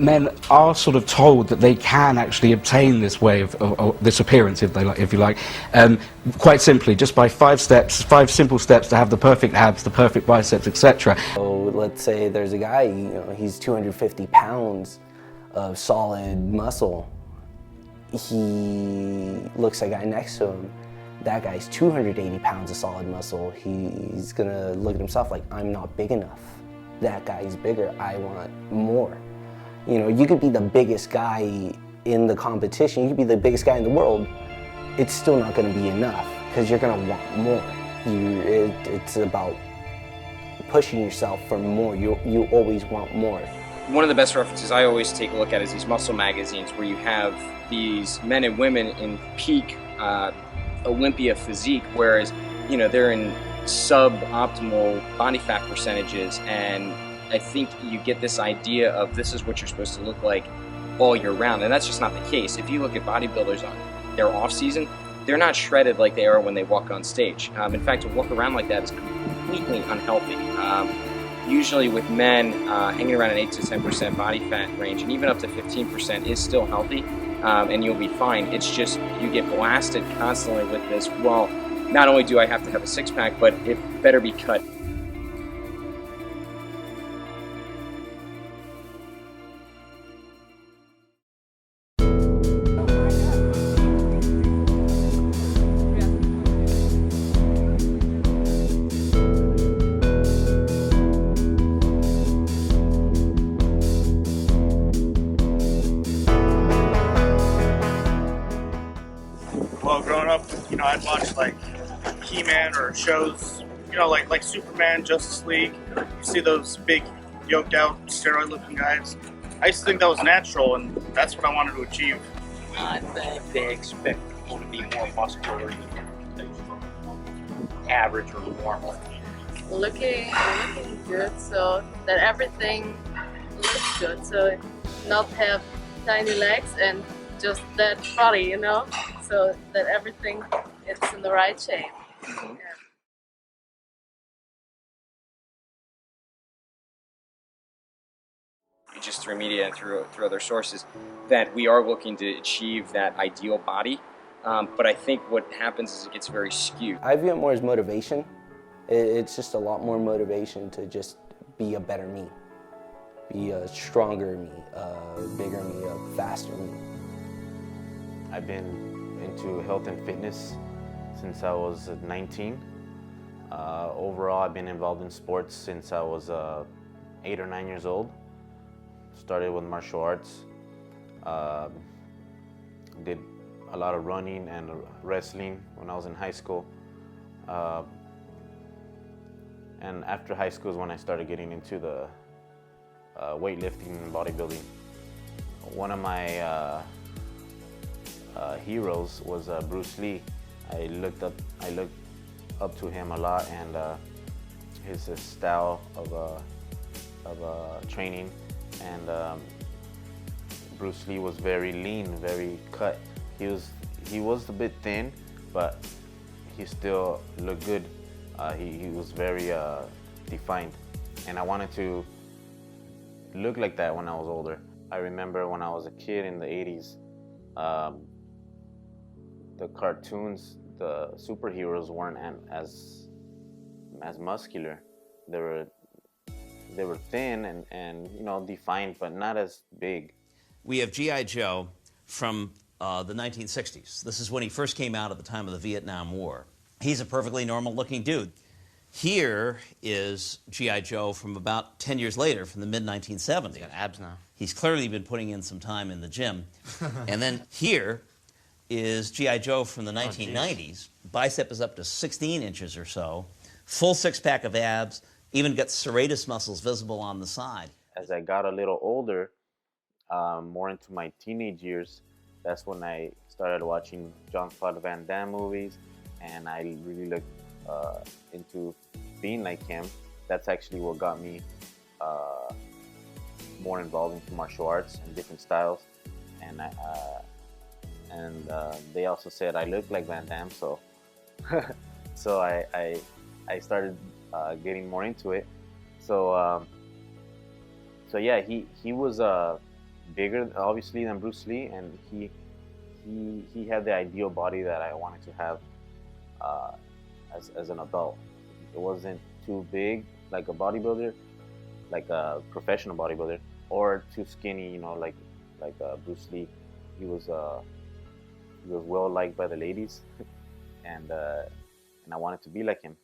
men are sort of told that they can actually obtain this way of this appearance, if you like, quite simply, just by 5 steps, 5 simple steps to have the perfect abs, the perfect biceps, etc. So let's say there's a guy, he's 250 pounds of solid muscle. He looks at a guy next to him. That guy's 280 pounds of solid muscle. He's gonna look at himself like, I'm not big enough. That guy's bigger, I want more. You could be the biggest guy in the competition, you could be the biggest guy in the world, it's still not gonna be enough, because you're gonna want more. It's about pushing yourself for more. You always want more. One of the best references I always take a look at is these muscle magazines where you have these men and women in peak Olympia physique, whereas they're in suboptimal body fat percentages, and I think you get this idea of this is what you're supposed to look like all year round, and that's just not the case. If you look at bodybuilders on their off season, they're not shredded like they are when they walk on stage. In fact, to walk around like that is completely unhealthy. Usually with men, hanging around an 8 to 10% body fat range, and even up to 15% is still healthy, and you'll be fine. It's just you get blasted constantly with this, well, not only do I have to have a six-pack, but it better be cut. Well, growing up, I'd watch like He-Man or shows, like Superman, Justice League. You see those big, yoked out, steroid-looking guys. I used to think that was natural, and that's what I wanted to achieve. I think they expect people to be more muscular than average or normal. Looking good, so that everything looks good. So not have tiny legs and just that body, so that everything is in the right shape. Mm-hmm. Yeah. Just through media and through other sources, that we are looking to achieve that ideal body, but I think what happens is it gets very skewed. I view it more as motivation. It's just a lot more motivation to just be a better me, be a stronger me, a bigger me, a faster me. I've been into health and fitness since I was 19. Overall, I've been involved in sports since I was 8 or 9 years old. Started with martial arts. Did a lot of running and wrestling when I was in high school. And after high school is when I started getting into the weightlifting and bodybuilding. One of my heroes was Bruce Lee. I looked up to him a lot, and his style of training. And Bruce Lee was very lean, very cut. He was a bit thin, but he still looked good. He was very defined, and I wanted to look like that when I was older. I remember when I was a kid in the 80s, the cartoons, the superheroes weren't as muscular. They were thin and defined, but not as big. We have G.I. Joe from the 1960s. This is when he first came out at the time of the Vietnam War. He's a perfectly normal-looking dude. Here is G.I. Joe from about 10 years later, from the mid-1970s. He's got abs now. He's clearly been putting in some time in the gym. And then here is G.I. Joe from the 1990s. Bicep is up to 16 inches or so. Full six-pack of abs. Even got serratus muscles visible on the side. As I got a little older, more into my teenage years, that's when I started watching Jean-Claude Van Damme movies, and I really looked into being like him. That's actually what got me more involved into martial arts and different styles. And they also said I look like Van Damme, so so I started getting more into it. So yeah, he was bigger, obviously, than Bruce Lee, and he had the ideal body that I wanted to have as an adult. It wasn't too big like a bodybuilder, like a professional bodybuilder, or too skinny, you know, like Bruce Lee. He was well liked by the ladies, and I wanted to be like him.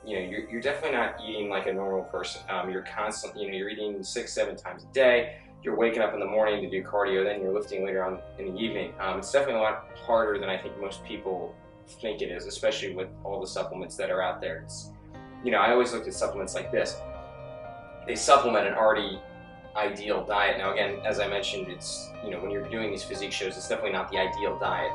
You know, you're definitely not eating like a normal person. You're constantly, you know, you're eating 6-7 times a day. You're waking up in the morning to do cardio, then you're lifting later on in the evening. It's definitely a lot harder than I think most people think it is, especially with all the supplements that are out there. It's, you know, I always looked at supplements like this. They supplement an already ideal diet. Now, again, as I mentioned, it's, you know, when you're doing these physique shows, it's definitely not the ideal diet,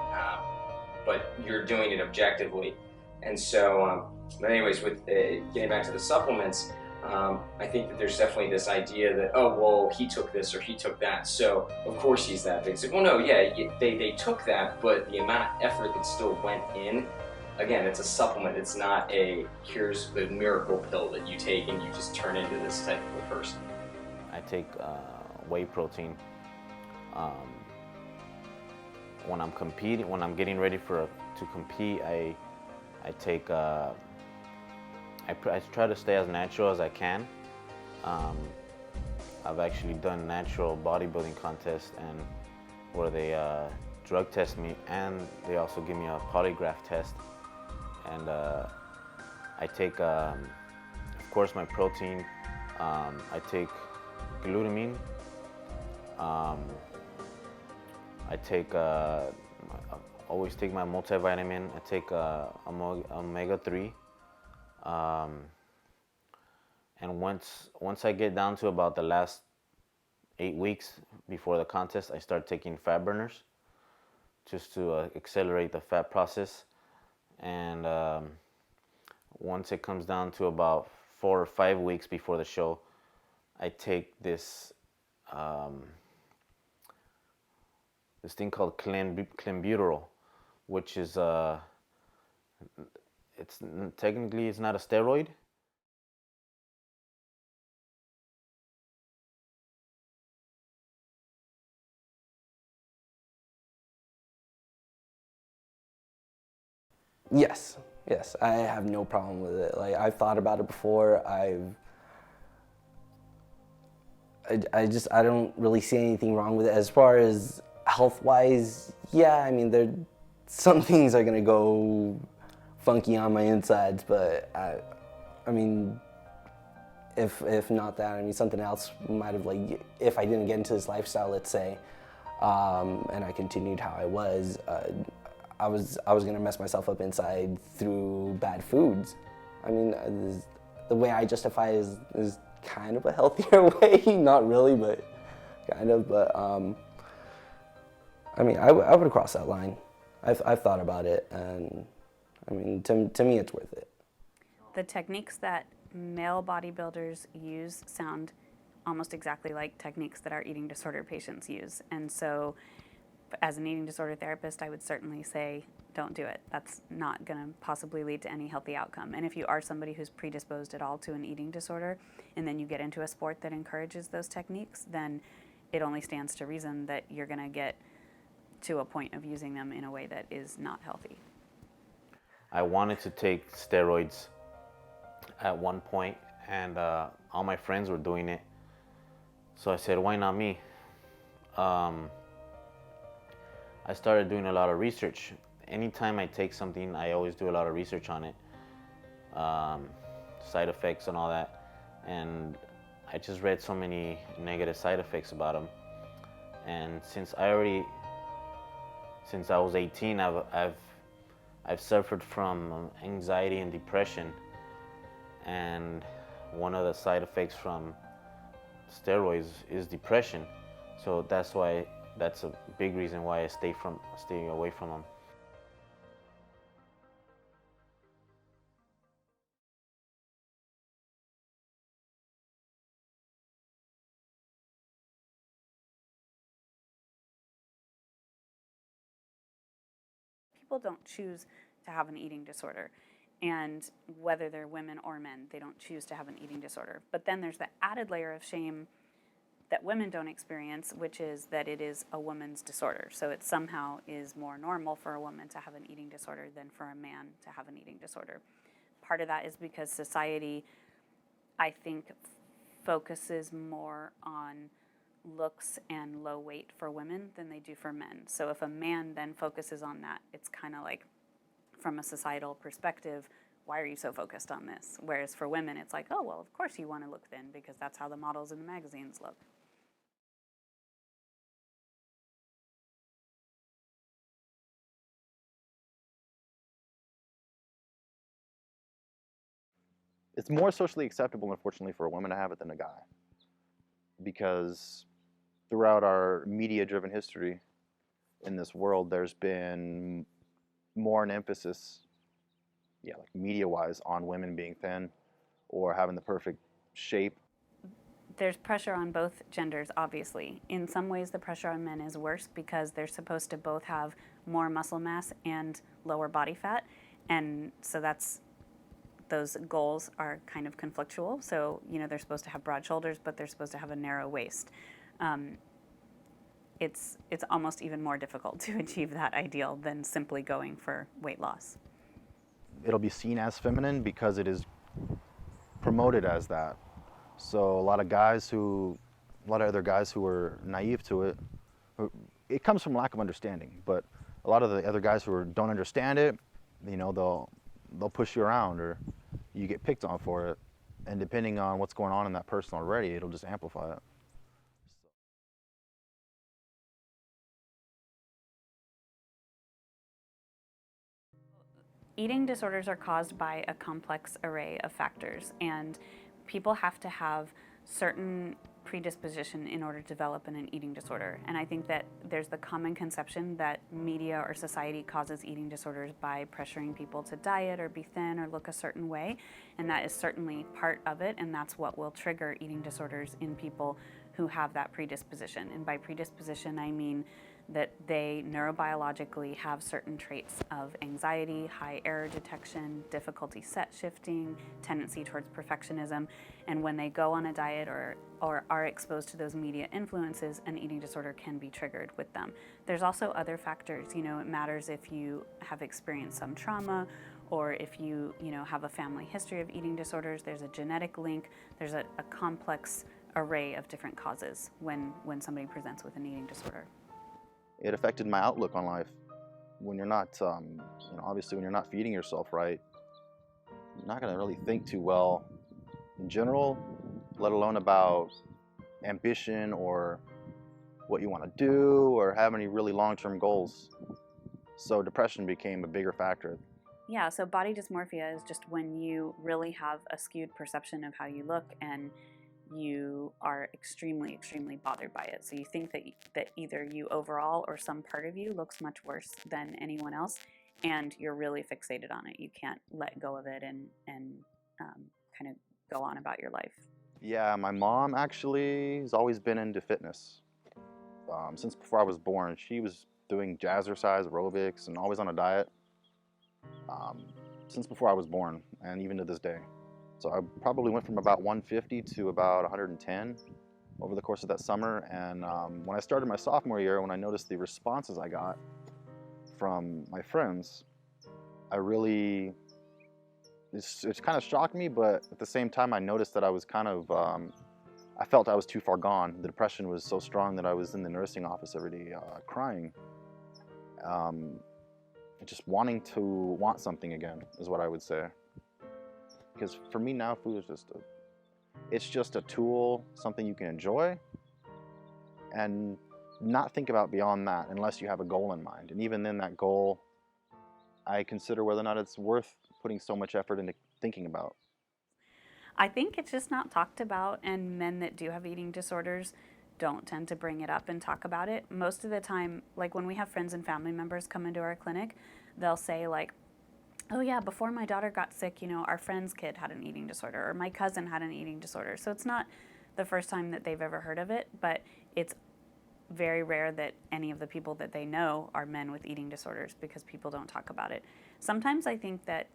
but you're doing it objectively. And so, but anyways, with getting back to the supplements, I think that there's definitely this idea that, oh, well, he took this or he took that, so of course he's that big. It's like, well, no, yeah, they took that, but the amount of effort that still went in, again, it's a supplement. It's not a, here's the miracle pill that you take and you just turn into this type of a person. I take whey protein. When I'm competing, when I'm getting ready to compete, I take. I try to stay as natural as I can. I've actually done natural bodybuilding contests and where they drug test me, and they also give me a polygraph test. And I take, of course, my protein. I take glutamine. I take, always take my multivitamin. I take omega-3. And once I get down to about the last 8 weeks before the contest, I start taking fat burners just to accelerate the fat process. And once it comes down to about 4 or 5 weeks before the show, I take this this thing called clenbuterol, which is technically it's not a steroid. Yes, I have no problem with it. Like, I've thought about it before. I don't really see anything wrong with it. As far as health-wise, yeah, I mean, some things are gonna go funky on my insides, but I mean, if not that, I mean, something else might have, like, if I didn't get into this lifestyle, let's say, and I continued how I was gonna mess myself up inside through bad foods. I mean, the way I justify it is kind of a healthier way, not really, but kind of. But I mean, I would cross that line. I've thought about it, and I mean, to me, it's worth it. The techniques that male bodybuilders use sound almost exactly like techniques that our eating disorder patients use, and so as an eating disorder therapist, I would certainly say don't do it. That's not going to possibly lead to any healthy outcome. And if you are somebody who's predisposed at all to an eating disorder, and then you get into a sport that encourages those techniques, then it only stands to reason that you're going to get to a point of using them in a way that is not healthy. I wanted to take steroids at one point, and all my friends were doing it. So I said, why not me? I started doing a lot of research. Anytime I take something, I always do a lot of research on it, side effects and all that. And I just read so many negative side effects about them. And since I was 18, I've suffered from anxiety and depression. And one of the side effects from steroids is depression. So that's a big reason why I stay away from them. People don't choose to have an eating disorder. And whether they're women or men, they don't choose to have an eating disorder. But then there's the added layer of shame that women don't experience, which is that it is a woman's disorder. So it somehow is more normal for a woman to have an eating disorder than for a man to have an eating disorder. Part of that is because society, I think, focuses more on looks and low weight for women than they do for men. So if a man then focuses on that, it's kind of like, from a societal perspective, why are you so focused on this? Whereas for women, it's like, oh, well, of course you want to look thin because that's how the models in the magazines look. It's more socially acceptable, unfortunately, for a woman to have it than a guy. Because throughout our media-driven history in this world, there's been more an emphasis, like media-wise, on women being thin or having the perfect shape. There's pressure on both genders, obviously. In some ways, the pressure on men is worse because they're supposed to both have more muscle mass and lower body fat. And so those goals are kind of conflictual. So, they're supposed to have broad shoulders, but they're supposed to have a narrow waist. It's almost even more difficult to achieve that ideal than simply going for weight loss. It'll be seen as feminine because it is promoted as that. So a lot of other guys who are naive to it, it comes from lack of understanding. But a lot of the other guys who don't understand it, they'll push you around or you get picked on for it. And depending on what's going on in that person already, it'll just amplify it. Eating disorders are caused by a complex array of factors, and people have to have certain predisposition in order to develop an eating disorder. And I think that there's the common conception that media or society causes eating disorders by pressuring people to diet or be thin or look a certain way, and that is certainly part of it, and that's what will trigger eating disorders in people who have that predisposition. And by predisposition, I mean that they neurobiologically have certain traits of anxiety, high error detection, difficulty set shifting, tendency towards perfectionism, and when they go on a diet or are exposed to those media influences, an eating disorder can be triggered with them. There's also other factors. It matters if you have experienced some trauma or if you have a family history of eating disorders. There's a genetic link. There's a complex array of different causes when somebody presents with an eating disorder. It affected my outlook on life. When you're not, obviously when you're not feeding yourself right, you're not going to really think too well in general, let alone about ambition or what you want to do or have any really long-term goals. So depression became a bigger factor. Yeah, so body dysmorphia is just when you really have a skewed perception of how you look and you are extremely, extremely bothered by it. So you think that either you overall or some part of you looks much worse than anyone else, and you're really fixated on it. You can't let go of it and kind of go on about your life. Yeah, my mom actually has always been into fitness. Since before I was born, she was doing jazzercise, aerobics, and always on a diet. Since before I was born, and even to this day. So I probably went from about 150 to about 110 over the course of that summer. And when I started my sophomore year, when I noticed the responses I got from my friends, it kind of shocked me, but at the same time, I noticed that I was kind of, I felt I was too far gone. The depression was so strong that I was in the nursing office every day crying. Just wanting to want something again is what I would say. Because for me now, food is it's just a tool, something you can enjoy, and not think about beyond that unless you have a goal in mind. And even then, that goal, I consider whether or not it's worth putting so much effort into thinking about. I think it's just not talked about, and men that do have eating disorders don't tend to bring it up and talk about it. Most of the time, like when we have friends and family members come into our clinic, they'll say like, oh yeah, before my daughter got sick, our friend's kid had an eating disorder, or my cousin had an eating disorder. So it's not the first time that they've ever heard of it, but it's very rare that any of the people that they know are men with eating disorders because people don't talk about it. Sometimes I think that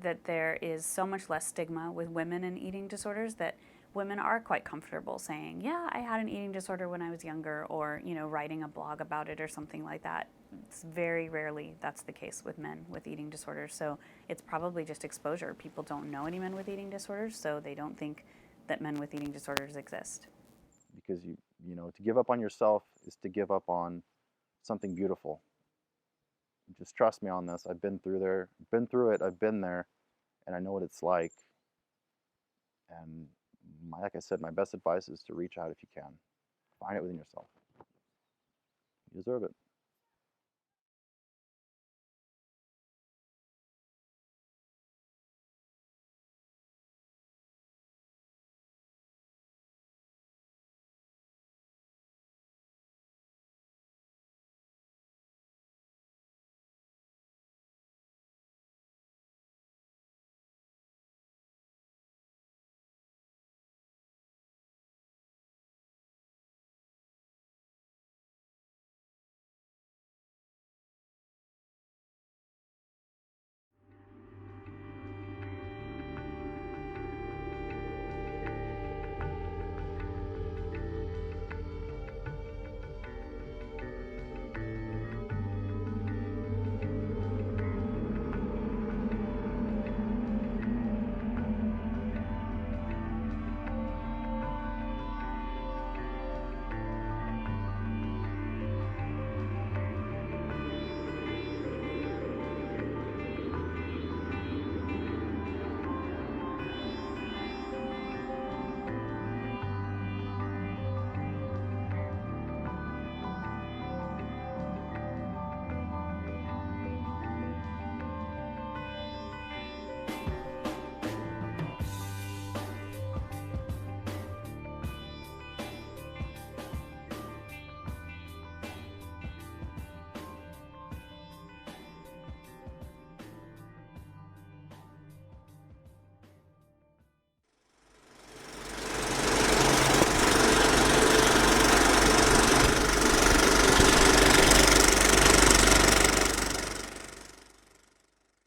that there is so much less stigma with women and eating disorders, that women are quite comfortable saying, yeah, I had an eating disorder when I was younger, or, you know, writing a blog about it or something like that. It's very rarely that's the case with men with eating disorders. So it's probably just exposure. People don't know any men with eating disorders, so they don't think that men with eating disorders exist. Because you know, to give up on yourself is to give up on something beautiful. Just trust me on this. I've been through it, I've been there, and I know what it's like. And like I said, my best advice is to reach out if you can. Find it within yourself. You deserve it.